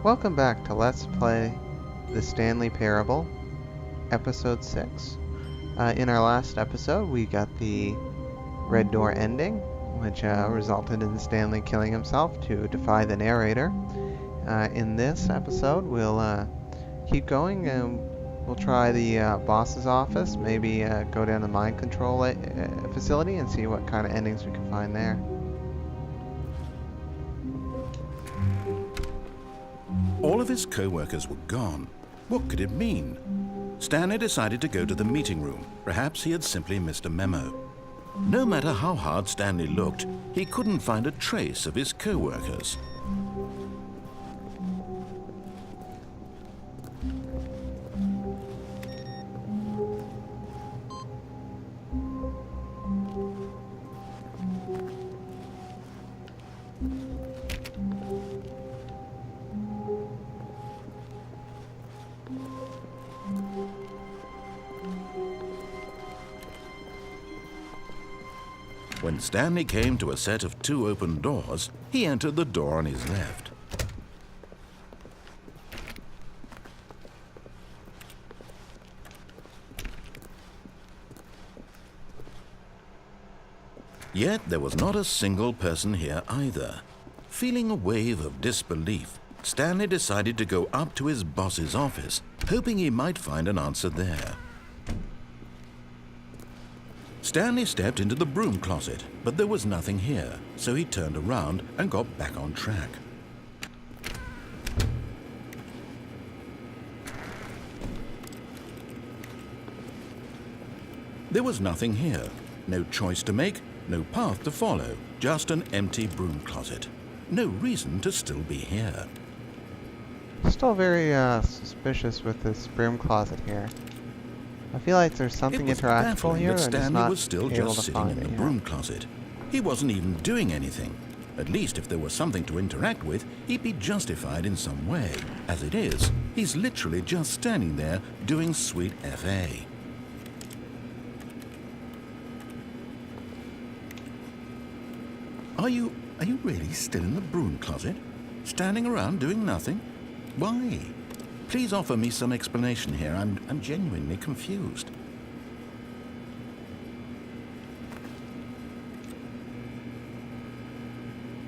Welcome back to Let's Play the Stanley Parable, Episode 6. In our last episode, we got the red door ending, which resulted in Stanley killing himself to defy the narrator. In this episode, we'll keep going and we'll try the boss's office, maybe go down to the mind control facility and see what kind of endings we can find there. All of his co-workers were gone. What could it mean? Stanley decided to go to the meeting room. Perhaps he had simply missed a memo. No matter how hard Stanley looked, he couldn't find a trace of his co-workers. When Stanley came to a set of two open doors, he entered the door on his left. Yet there was not a single person here either. Feeling a wave of disbelief, Stanley decided to go up to his boss's office, hoping he might find an answer there. Stanley stepped into the broom closet, but there was nothing here, so he turned around and got back on track. There was nothing here. No choice to make, no path to follow, just an empty broom closet. No reason to still be here. Still very suspicious with this broom closet here. I feel like there's something interactable here, that Stanley was still just sitting in the here. broom closet. He wasn't even doing anything. At least if there was something to interact with, he'd be justified in some way. As it is, he's literally just standing there doing sweet FA. Are you really still in the broom closet? Standing around doing nothing? Why? Please offer me some explanation here. I'm genuinely confused.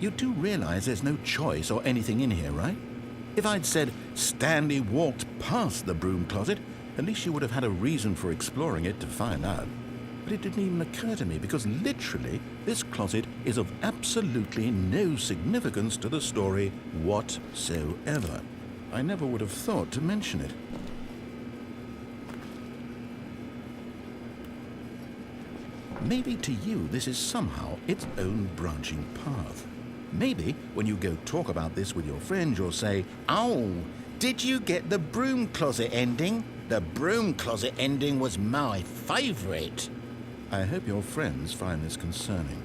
You do realize there's no choice or anything in here, right? If I'd said Stanley walked past the broom closet, at least you would have had a reason for exploring it to find out. But it didn't even occur to me because literally this closet is of absolutely no significance to the story whatsoever. I never would have thought to mention it. Maybe to you this is somehow its own branching path. Maybe when you go talk about this with your friends, you'll say, "Oh, did you get the broom closet ending? The broom closet ending was my favorite." I hope your friends find this concerning.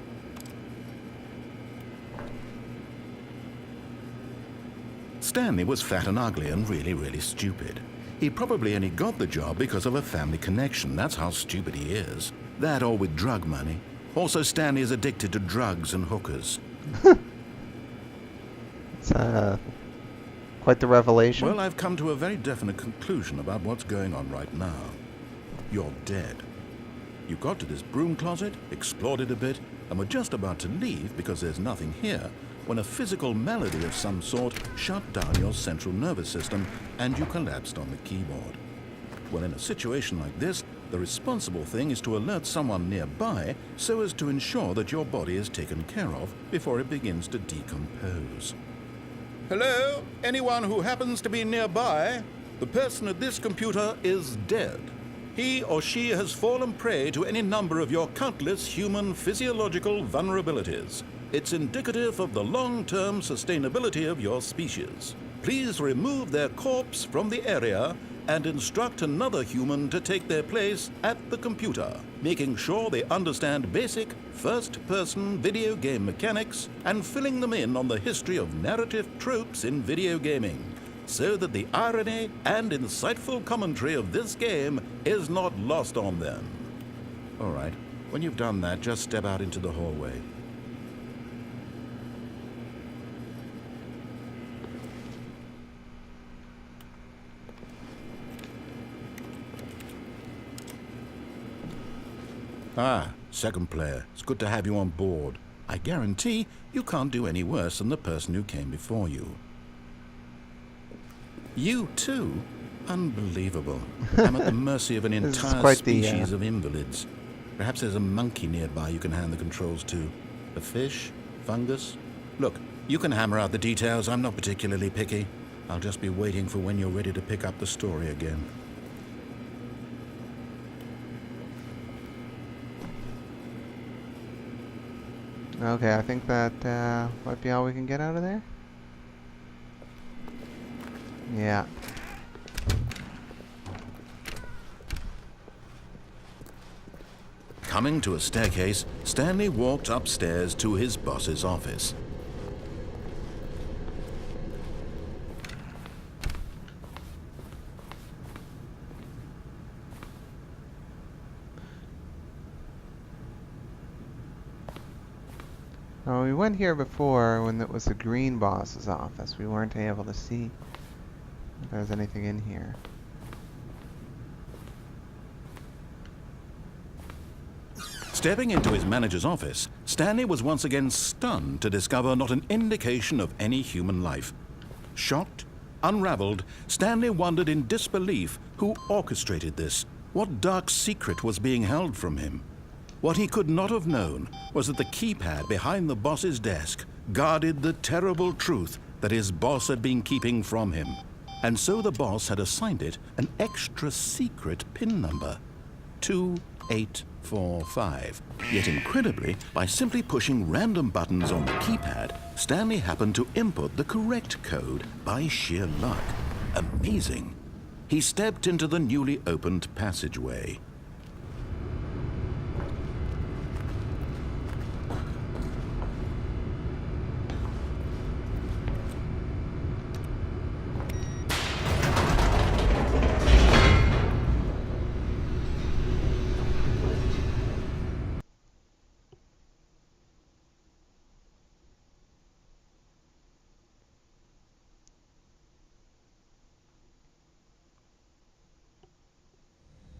Stanley was fat and ugly and really stupid. He probably only got the job because of a family connection. That's how stupid he is. That or with drug money. Also, Stanley is addicted to drugs and hookers. It's quite the revelation. Well, I've come to a very definite conclusion about what's going on right now. You're dead. You got to this broom closet, explored it a bit, and were just about to leave because there's nothing here, when a physical malady of some sort shut down your central nervous system and you collapsed on the keyboard. Well, in a situation like this, the responsible thing is to alert someone nearby so as to ensure that your body is taken care of before it begins to decompose. Hello? Anyone who happens to be nearby? The person at this computer is dead. He or she has fallen prey to any number of your countless human physiological vulnerabilities. It's indicative of the long-term sustainability of your species. Please remove their corpse from the area and instruct another human to take their place at the computer, making sure they understand basic first-person video game mechanics and filling them in on the history of narrative tropes in video gaming, so that the irony and insightful commentary of this game is not lost on them. All right, when you've done that, just step out into the hallway. Ah, second player. It's good to have you on board. I guarantee you can't do any worse than the person who came before you. You too? Unbelievable. I'm at the mercy of an This is entire quite species of invalids. Perhaps there's a monkey nearby you can hand the controls to. A fish? Fungus? Look, you can hammer out the details. I'm not particularly picky. I'll just be waiting for when you're ready to pick up the story again. Okay, I think that might be all we can get out of there. Yeah. Coming to a staircase, Stanley walked upstairs to his boss's office. Oh, we went here before when it was the green boss's office. We weren't able to see if there was anything in here. Stepping into his manager's office, Stanley was once again stunned to discover not an indication of any human life. Shocked, unraveled, Stanley wondered in disbelief who orchestrated this. What dark secret was being held from him? What he could not have known was that the keypad behind the boss's desk guarded the terrible truth that his boss had been keeping from him. And so the boss had assigned it an extra secret PIN number, 2845. Yet incredibly, by simply pushing random buttons on the keypad, Stanley happened to input the correct code by sheer luck. Amazing. He stepped into the newly opened passageway.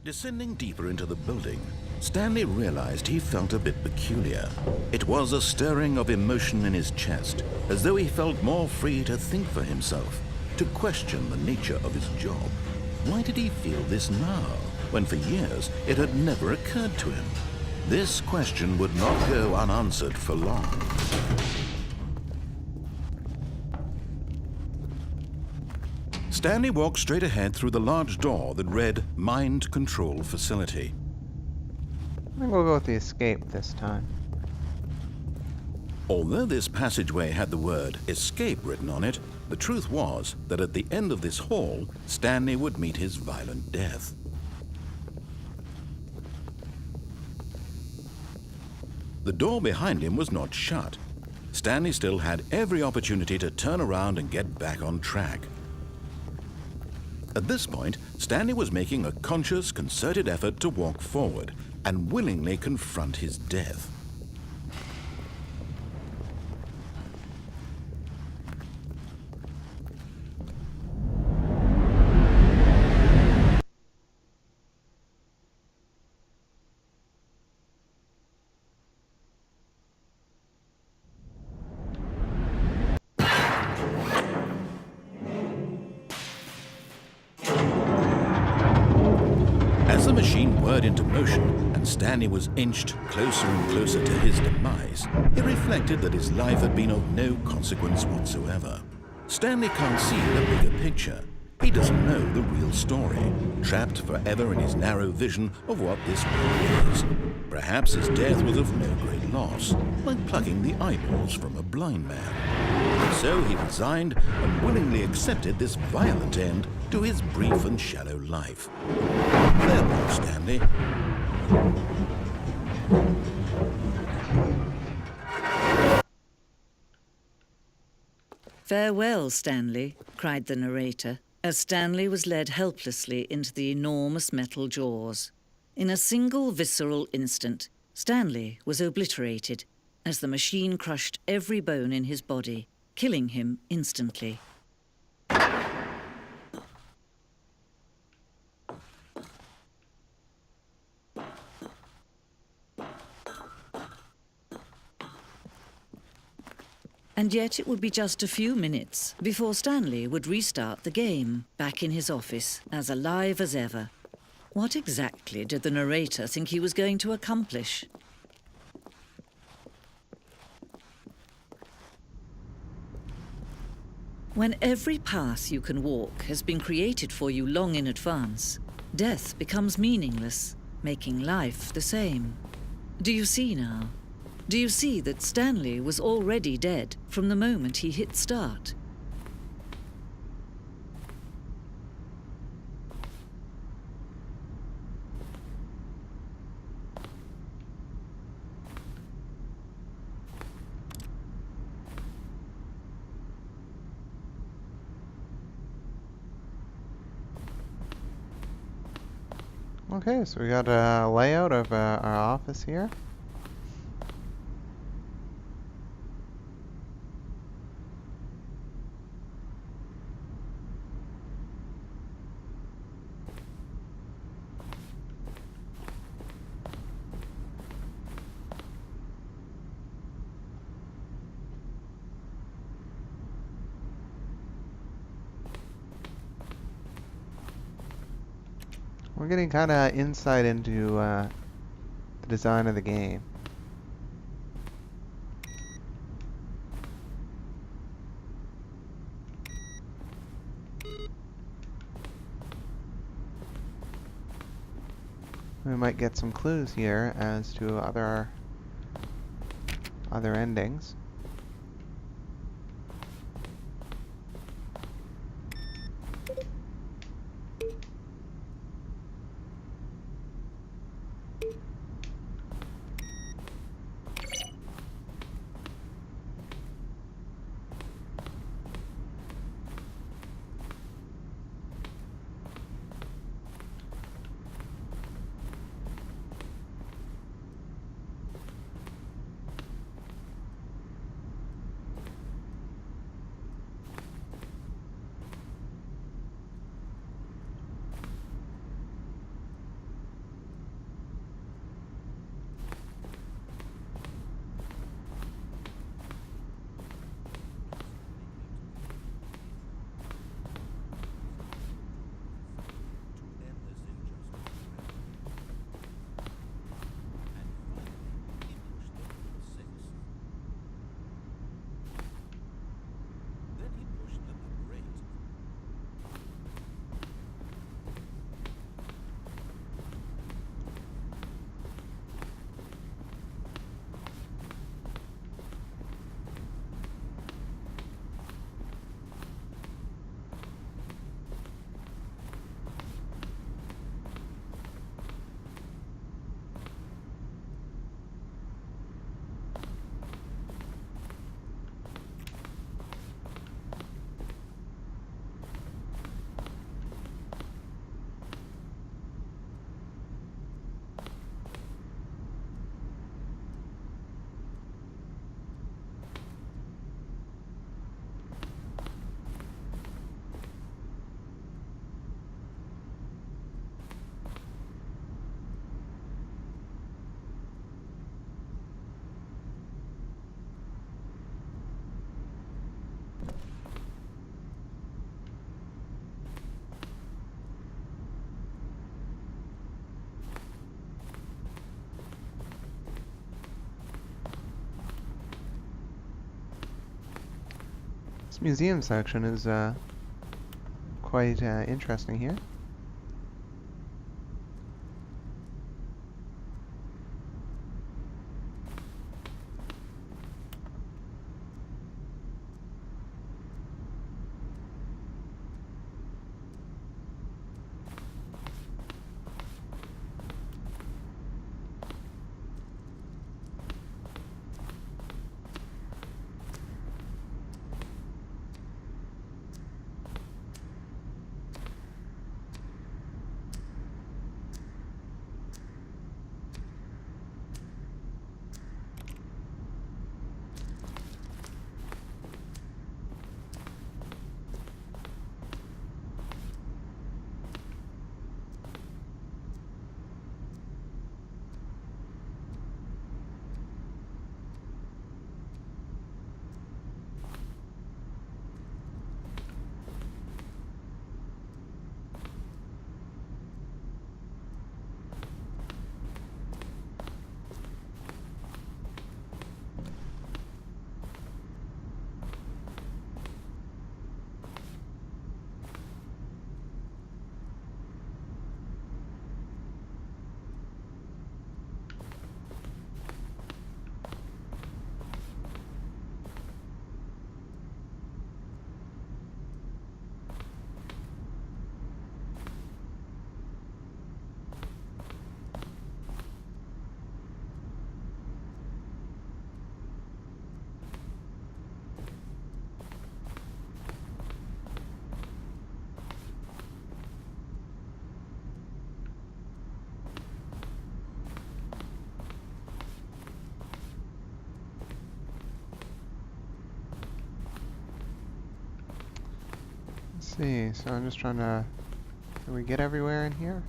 Descending deeper into the building, Stanley realized he felt a bit peculiar. It was a stirring of emotion in his chest, as though he felt more free to think for himself, to question the nature of his job. Why did he feel this now, when for years it had never occurred to him? This question would not go unanswered for long. Stanley walked straight ahead through the large door that read Mind Control Facility. I think we'll go with the escape this time. Although this passageway had the word escape written on it, the truth was that at the end of this hall, Stanley would meet his violent death. The door behind him was not shut. Stanley still had every opportunity to turn around and get back on track. At this point, Stanley was making a conscious, concerted effort to walk forward and willingly confront his death. As the machine whirred into motion and Stanley was inched closer and closer to his demise, he reflected that his life had been of no consequence whatsoever. Stanley can't see the bigger picture. He doesn't know the real story, trapped forever in his narrow vision of what this world is. Perhaps his death was of no great loss, like plucking the eyeballs from a blind man. So he resigned and willingly accepted this violent end to his brief and shallow life. Farewell, Stanley. "Farewell, Stanley," cried the narrator, as Stanley was led helplessly into the enormous metal jaws. In a single visceral instant, Stanley was obliterated as the machine crushed every bone in his body, killing him instantly. And yet it would be just a few minutes before Stanley would restart the game, back in his office, as alive as ever. What exactly did the narrator think he was going to accomplish? When every path you can walk has been created for you long in advance, death becomes meaningless, making life the same. Do you see now? Do you see that Stanley was already dead from the moment he hit start? Okay, so we got a layout of our office here. We're getting kind of insight into the design of the game. We might get some clues here as to other endings. This museum section is quite interesting here. see, so I'm just trying to... Can we get everywhere in here?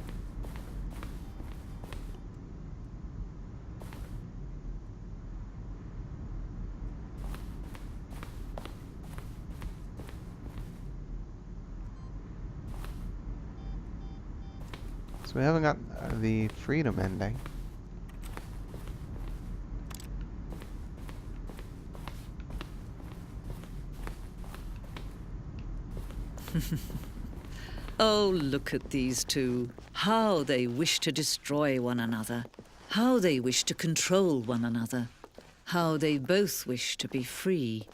So we haven't got the freedom ending. Oh, look at these two. How they wish to destroy one another. How they wish to control one another. How they both wish to be free.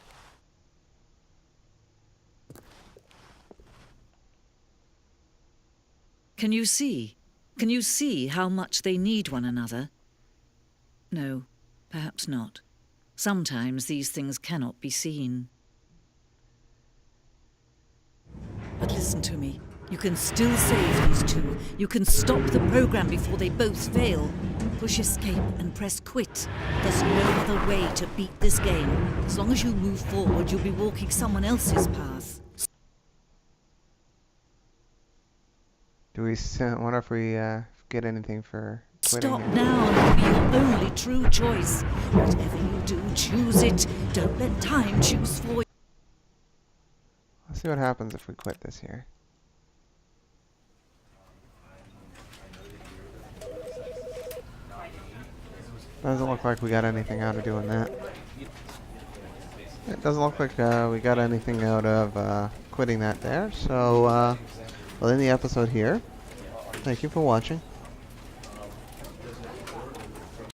Can you see? Can you see how much they need one another? No, perhaps not. Sometimes these things cannot be seen. But listen to me. You can still save these two. You can stop the program before they both fail. Push escape and press quit. There's no other way to beat this game. As long as you move forward, you'll be walking someone else's path. Do we... wonder if we get anything for quitting? Stop now and it'll be your only true choice. Whatever you do, choose it. Don't let time choose for you. Let's see what happens if we quit this here. Doesn't look like we got anything out of doing that. It doesn't look like we got anything out of quitting that there. So we'll end the episode here. Thank you for watching.